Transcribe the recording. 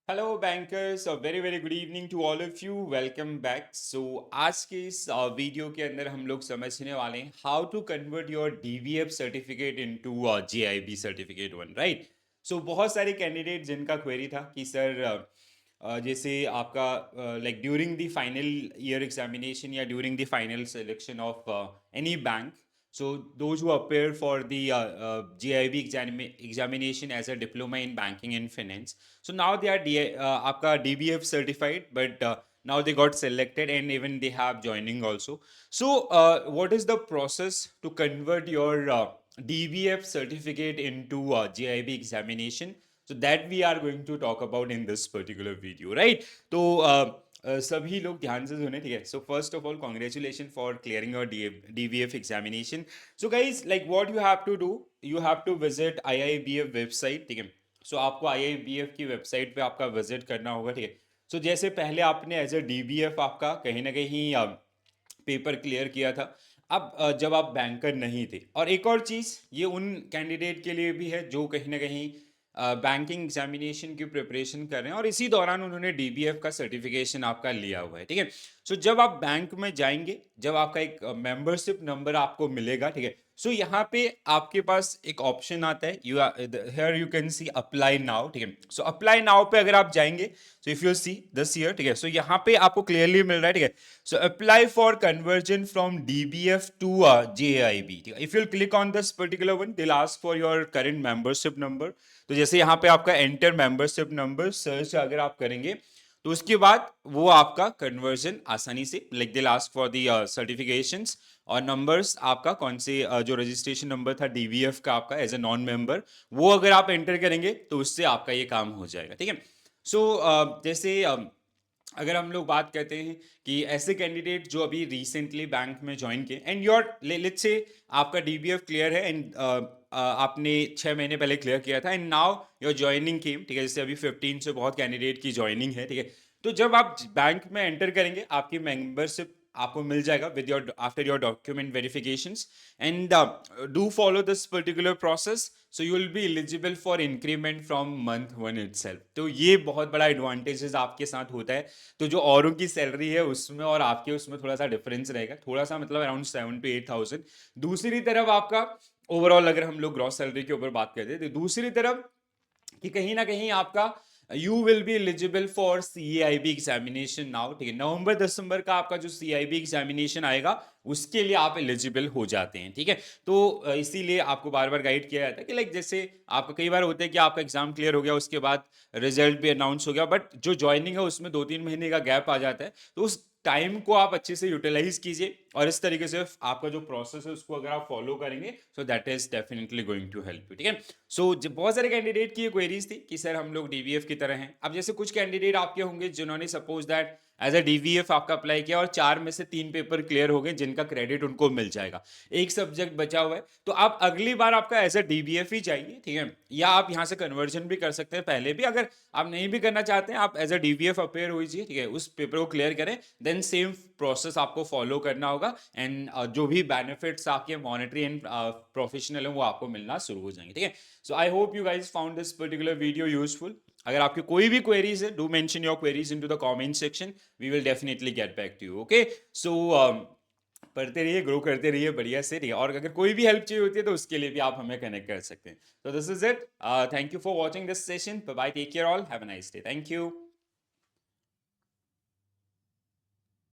Hello bankers और very very good evening to all of you. Welcome back. So आज के इस video के अंदर हम लोग समझने वाले हैं how to convert your DVF certificate into JIB certificate one, right. So बहुत सारे कैंडिडेट जिनका क्वेरी था कि सर जैसे आपका like during the final year examination या during the final selection of any bank. So those who appear for the GIB examination as a diploma in banking and finance, so now they are आपका DBF certified, but now they got selected and even they have joining also. So what is the process to convert your DBF certificate into GIB examination? So that we are going to talk about in this particular video, right? तो सभी लोग ध्यान से सुने, ठीक है। So first of all congratulation for clearing your DVF examination. So guys like what you have to do, you have to visit IIBF website, ठीक है। सो आपको IIBF की वेबसाइट पे आपका विजिट करना होगा, ठीक है। सो जैसे पहले आपने एज अ DBF आपका कहीं ना कहीं पेपर क्लियर किया था, अब जब आप बैंकर नहीं थे। और एक और चीज़ ये उन कैंडिडेट के लिए भी है जो कहीं ना कहीं बैंकिंग एग्जामिनेशन की प्रिपरेशन कर रहे हैं और इसी दौरान उन्होंने DBF का सर्टिफिकेशन आपका लिया हुआ है, ठीक है। सो जब आप बैंक में जाएंगे, जब आपका एक मेंबरशिप नंबर आपको मिलेगा, ठीक है। सो यहाँ पे आपके पास एक ऑप्शन आता है, you here you can see apply now, ठीक है। सो अप्लाई नाउ पे अगर आप जाएंगे, so if you see this year, ठीक है। सो यहाँ पे आपको क्लियरली मिल रहा है, ठीक है। So apply for conversion from DBF to JIB, ठीक है। If you click on this particular one, they ask for your current membership number. तो जैसे यहाँ पे आपका एंटर मेंबरशिप नंबर सर्च अगर आप करेंगे, तो उसके बाद वो आपका कन्वर्जन आसानी से like they ask for the certifications और नंबर्स, आपका कौन से जो रजिस्ट्रेशन नंबर था DVF का आपका एज ए नॉन मेंबर, वो अगर आप एंटर करेंगे तो उससे आपका ये काम हो जाएगा, ठीक है। सो जैसे अगर हम लोग बात करते हैं कि ऐसे कैंडिडेट जो अभी रिसेंटली बैंक में ज्वाइन किए एंड योर लेट्स से आपका DBF क्लियर है एंड आपने 6 महीने पहले क्लियर किया था एंड नाउ योर ज्वाइनिंग कीम, ठीक है। जैसे अभी 15 से बहुत कैंडिडेट की ज्वाइनिंग है, ठीक है। तो जब आप बैंक में एंटर करेंगे, आपकी मेंबरशिप आपको मिल जाएगा with your after your document verifications and do follow this particular process, so you will be eligible for increment from month one itself. तो ये बहुत बड़ा एडवांटेजेस आपके साथ होता है। तो जो औरों की सैलरी है उसमें और आपके उसमें थोड़ा सा डिफरेंस रहेगा, थोड़ा सा मतलब अराउंड 7 to 8 thousand। दूसरी तरफ आपका ओवरऑल अगर हम लोग ग्रॉस सैलरी के ऊपर बात करते हैं, तो दूसरी तरफ कि कहीं ना कहीं आपका you will be eligible for CAIB examination now, ठीक है। नवंबर दिसंबर का आपका जो CAIB एग्जामिनेशन आएगा उसके लिए आप एलिजिबल हो जाते हैं, ठीक है। तो इसीलिए आपको बार बार गाइड किया जाता है कि लाइक जैसे आपका कई बार होता है कि आपका एग्जाम क्लियर हो गया, उसके बाद रिजल्ट भी अनाउंस हो गया, बट जो ज्वाइनिंग है उसमें 2-3 महीने का गैप आ जाता है। तो उस टाइम को आप अच्छे से यूटिलाइज कीजिए और इस तरीके से आपका जो प्रोसेस है उसको अगर आप फॉलो करेंगे, so that is definitely going to help you, ठीक है। सो बहुत सारे कैंडिडेट की ये क्वेरीज थी कि सर हम लोग DVF की तरह हैं। अब जैसे कुछ कैंडिडेट आपके होंगे जिन्होंने suppose that as a DVF आपका अप्लाई किया और 4 में से 3 पेपर क्लियर हो गए जिनका क्रेडिट उनको मिल जाएगा, एक सब्जेक्ट बचा हुआ है, तो आप अगली बार आपका एज अ DVF ही चाहिए, ठीक है। या आप यहाँ से कन्वर्जन भी कर सकते हैं पहले भी, अगर आप नहीं भी करना चाहते हैं आप एज अ DVF अपेयर होइए, ठीक है। उस पेपर को क्लियर करें, देन सेम प्रोसेस आपको फॉलो करना होगा एंड जो भी बेनिफिट्स आपके मॉनेटरी एंड प्रोफेशनल हैं वो आपको मिलना शुरू हो जाएंगे, ठीक है। So I hope you guys found this particular video useful. अगर आपकी कोई भी क्वेरीज है, do mention your queries into the comment section, we will definitely get back to you, okay. So पढ़ते रहिए, ग्रो करते रहिए बढ़िया से, ठीक है। और अगर कोई भी हेल्प चाहिए होती है तो उसके लिए भी आप हमें कनेक्ट कर सकते हैं। तो this is it, thank you for watching this session, bye, take care all, have a nice day, thank you.